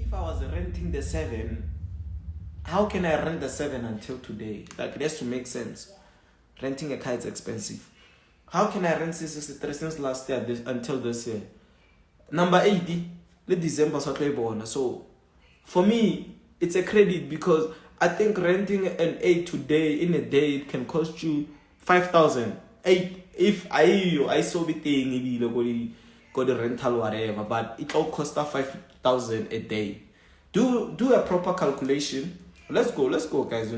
if I was renting the 7, how can I rent the 7 until today? Like, it has to make sense. Renting a car is expensive. How can I rent C63 since last year until this year? Number 80, the December so for me, it's a credit because I think renting an 8 today in a day, it can cost you 5,000. 8 if I saw the thing, go the rental whatever, but it all costs 5,000 a day. Do a proper calculation. Let's go, guys.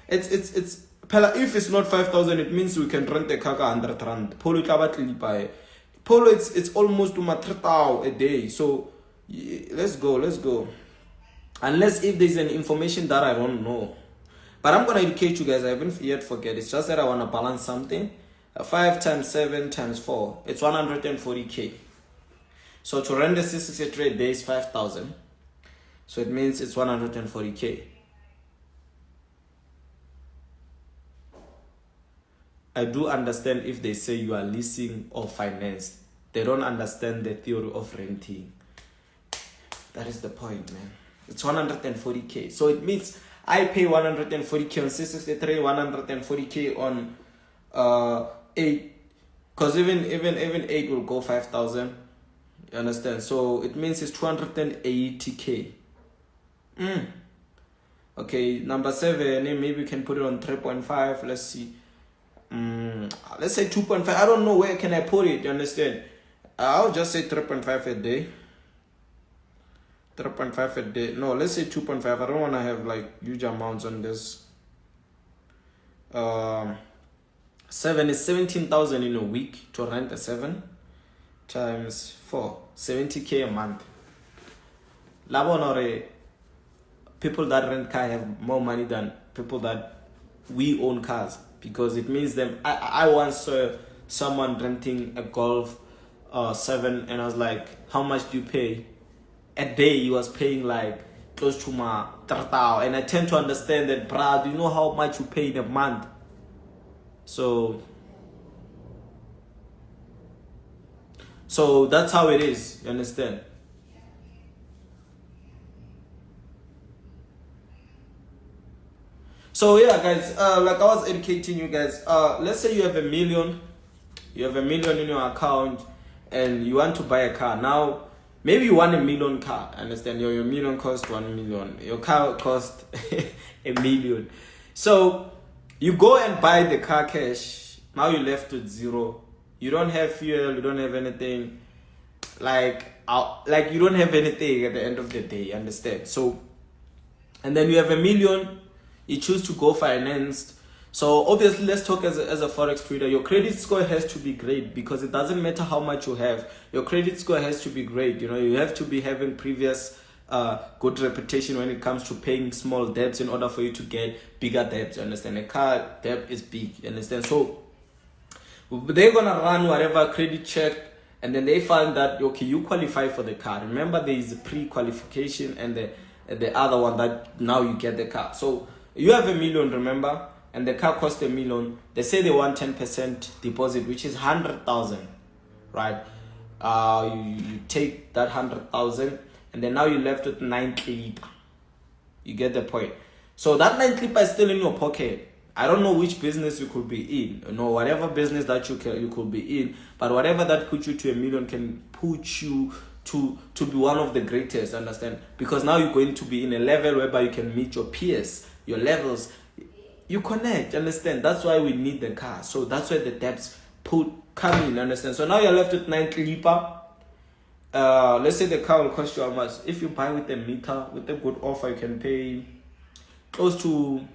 It's if it's not 5,000, it means we can rent a car 100 rand. Polo it's almost to 3,000 a day. So let's go. Unless if there's an information that I don't know, but I'm gonna educate you guys. I haven't yet forget. It's just that I wanna balance something. 5 times 7 times 4, it's 140k. So to rent the 63 days 5,000. So it means it's 140k. I do understand if they say you are leasing or finance. They don't understand the theory of renting. That is the point, man. It's 140k. So it means I pay 140k on C63, 140k on 8. Because even 8 will go 5,000. You understand? So it means it's 280k. Okay, number 7, maybe we can put it on 3.5. Let's see. Let's say 2.5. I don't know where can I put it. You understand? I'll just say 3.5 a day. 3.5 a day. No, let's say 2.5. I don't want to have like huge amounts on this. 7 is 17,000 in a week to rent a 7 times 4, 70k a month. Labonore, people that rent car have more money than people that we own cars, because it means them. I once saw someone renting a Golf 7, and I was like, how much do you pay? A day he was paying like close to my 3,000, and I tend to understand that, bruh, do you know how much you pay in a month? So that's how it is, you understand? So yeah, guys, like I was educating you guys, let's say you have $1 million in your account and you want to buy a car. Now, maybe you want $1 million car, understand? Your million cost 1 million, your car cost $1 million. So you go and buy the car cash. Now you're left with zero. You don't have fuel, you don't have anything. Like you don't have anything at the end of the day, understand? So, and then you have $1 million, you choose to go financed. So obviously, let's talk as a Forex trader. Your credit score has to be great, because it doesn't matter how much you have. Your credit score has to be great. You have to be having previous good reputation when it comes to paying small debts in order for you to get bigger debts. You understand? A car debt is big. You understand? So they're gonna run whatever credit check, and then they find that, okay, you qualify for the car. Remember, there is a pre-qualification and the other one that now you get the car. So you have $1 million, remember, and the car costs $1 million. They say they want 10% deposit, which is 100,000, right? You take that 100,000, and then now you're left with 9 clip. You get the point? So that 9 clip is still in your pocket. I don't know which business you could be in. Whatever business that you could be in, but whatever that puts you to $1 million can put you to be one of the greatest, understand? Because now you're going to be in a level whereby you can meet your peers, your levels. You connect, understand? That's why we need the car. So that's where the debts come in, understand? So now you're left with 9 clipper. Let's say the car will cost you how much? If you buy with a meter, with a good offer, you can pay close to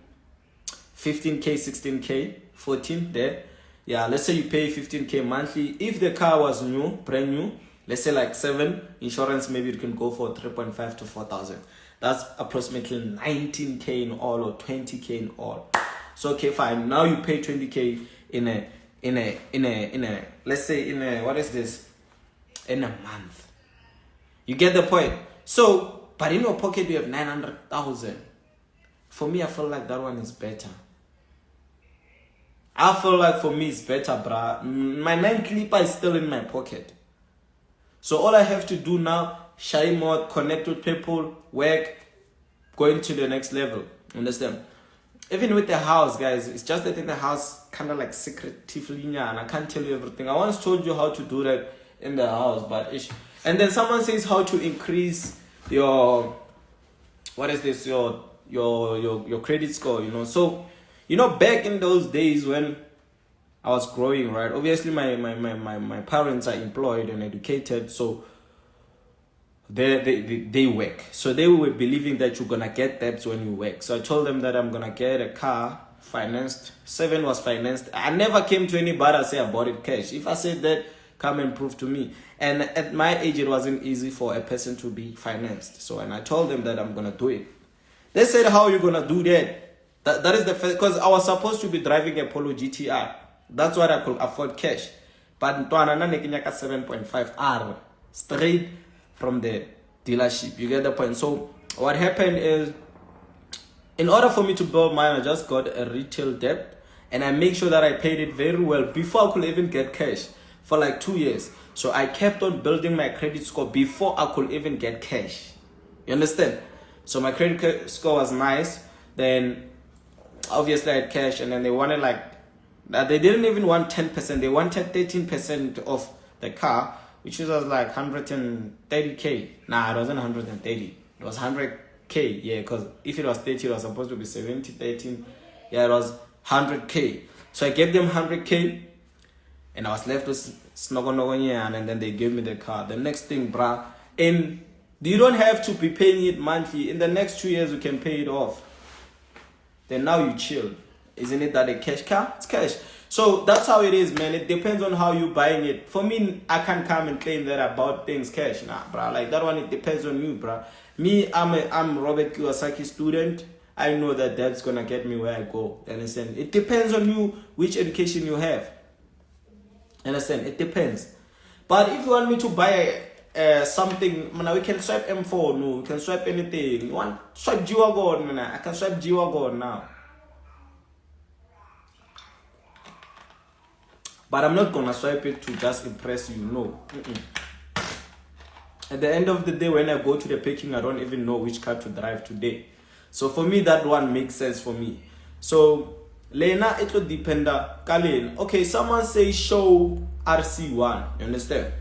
15k, 16k, 14 there. Yeah, let's say you pay 15k monthly. If the car was new, brand new, let's say like 7, insurance, maybe you can go for 3.5 to 4,000. That's approximately 19k in all, or 20k in all. So okay, fine. Now you pay 20k in a let's say in a, what is this? In a month. You get the point? So, but in your pocket you have 900,000. For me, I feel like that one is better. I feel like for me it's better, bruh. My 9 clipper is still in my pocket. So all I have to do now, shy mode, connect with people, work, going to the next level. Understand? Even with the house, guys, it's just that in the house, kind of like secretively, and I can't tell you everything. I once told you how to do that in the house, but and then someone says how to increase your, what is this, your credit score, you know. So, you know, back in those days when I was growing, right, obviously my parents are employed and educated, so they work. So they were believing that you're gonna get debts when you work. So I told them that I'm gonna get a car financed. 7 was financed. I never came to anybody and say I bought it cash. If I said that, come and prove to me. And at my age, it wasn't easy for a person to be financed. So, and I told them that I'm gonna do it. They said, how are you gonna do that? That is the first, because I was supposed to be driving a Polo GTR. That's what I could afford cash. But 7.5 R straight from the dealership. You get the point? So what happened is, in order for me to build mine, I just got a retail debt, and I make sure that I paid it very well before I could even get cash for like 2 years. So I kept on building my credit score before I could even get cash. You understand? So my credit score was nice. Then obviously I had cash, and then they wanted like, they didn't even want 10%. They wanted 13% of the car, which was like 130k. Nah, it wasn't 130. It was 100k. Yeah, because if it was 30, it was supposed to be 70, 13. Yeah, it was 100k. So I gave them 100k, and I was left with Snogonogonya, and then they gave me the car. The next thing, bruh, and you don't have to be paying it monthly. In the next 2 years, you can pay it off. Then now you chill. Isn't it that a cash car? It's cash. So that's how it is, man. It depends on how you buying it. For me, I can't come and claim that I bought things cash. Nah, bruh. Like that one, it depends on you, bruh. Me, I'm Robert Kiyosaki student. I know that that's gonna get me where I go. Understand? It depends on you, which education you have. Understand? It depends. But if you want me to buy something, man, we can swipe M4. No, we can swipe anything. You want swipe G-Wagon? I can swipe G-Wagon now. But I'm not gonna swipe it to just impress you. No. At the end of the day, when I go to the picking, I don't even know which car to drive today. So for me, that one makes sense for me. So Lena, it will depend. Kalin. Okay, someone say show RC1. You understand?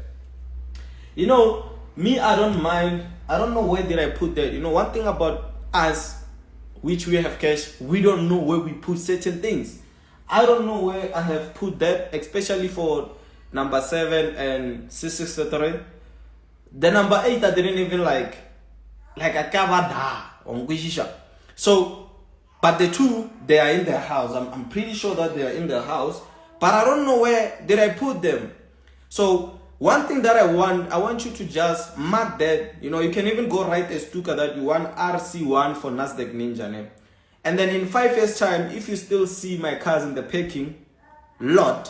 You know, me, I don't mind. I don't know where did I put that. You know, one thing about us, which we have cash, we don't know where we put certain things. I don't know where I have put that, especially for number 7 and 663. The number 8, I didn't even like a kavada on Guishisha. So, but the 2, they are in their house. I'm pretty sure that they are in their house, but I don't know where did I put them. So, one thing that I want you to just mark that. You know, you can even go write a stuka that you want RC1 for Nasdaq Ninja name. And then in 5 years time, if you still see my cars in the packing lot,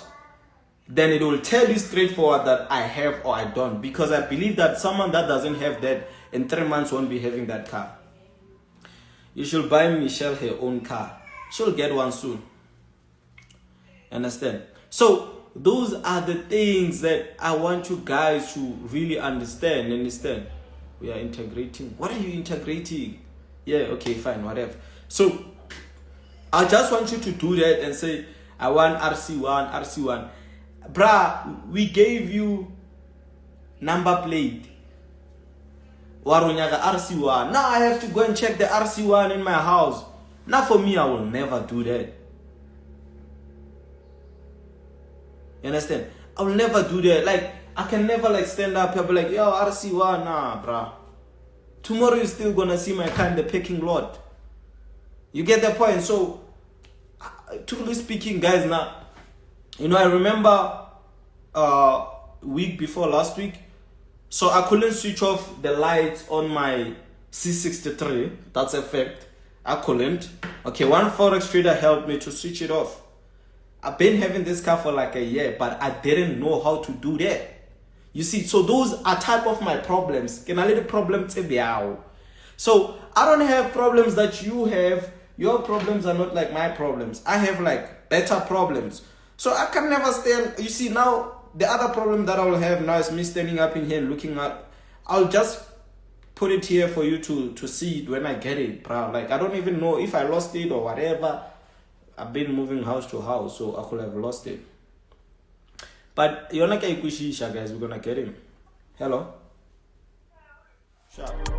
then it will tell you straightforward that I have or I don't. Because I believe that someone that doesn't have that in 3 months won't be having that car. You should buy Michelle her own car. She'll get one soon. Understand? So those are the things that I want you guys to really understand. We are integrating. What are you integrating? Yeah, okay, fine, whatever. So, I just want you to do that and say, I want RC1. Bruh, we gave you number plate. Waronyaga RC1. Now I have to go and check the RC1 in my house. Now for me, I will never do that. You understand? I will never do that. Like, I can never like stand up and be like, yo, RC1, nah, bruh. Tomorrow you're still gonna see my car in the packing lot. You get the point? So, truly speaking, guys, now, you know, I remember week before last week, so I couldn't switch off the lights on my C63. That's a fact. I couldn't. Okay, one Forex trader helped me to switch it off. I've been having this car for like a year, but I didn't know how to do that. You see, so those are type of my problems. Can I let the problem tell? So I don't have problems that you have. Your problems are not like my problems. I have like better problems. So I can never stand. You see, now the other problem that I will have now is me standing up in here and looking up. I'll just put it here for you to see it when I get it, bro. Like, I don't even know if I lost it or whatever. I've been moving house to house, so I could have lost it. But you're not guys, we're gonna get him. Hello? Sure.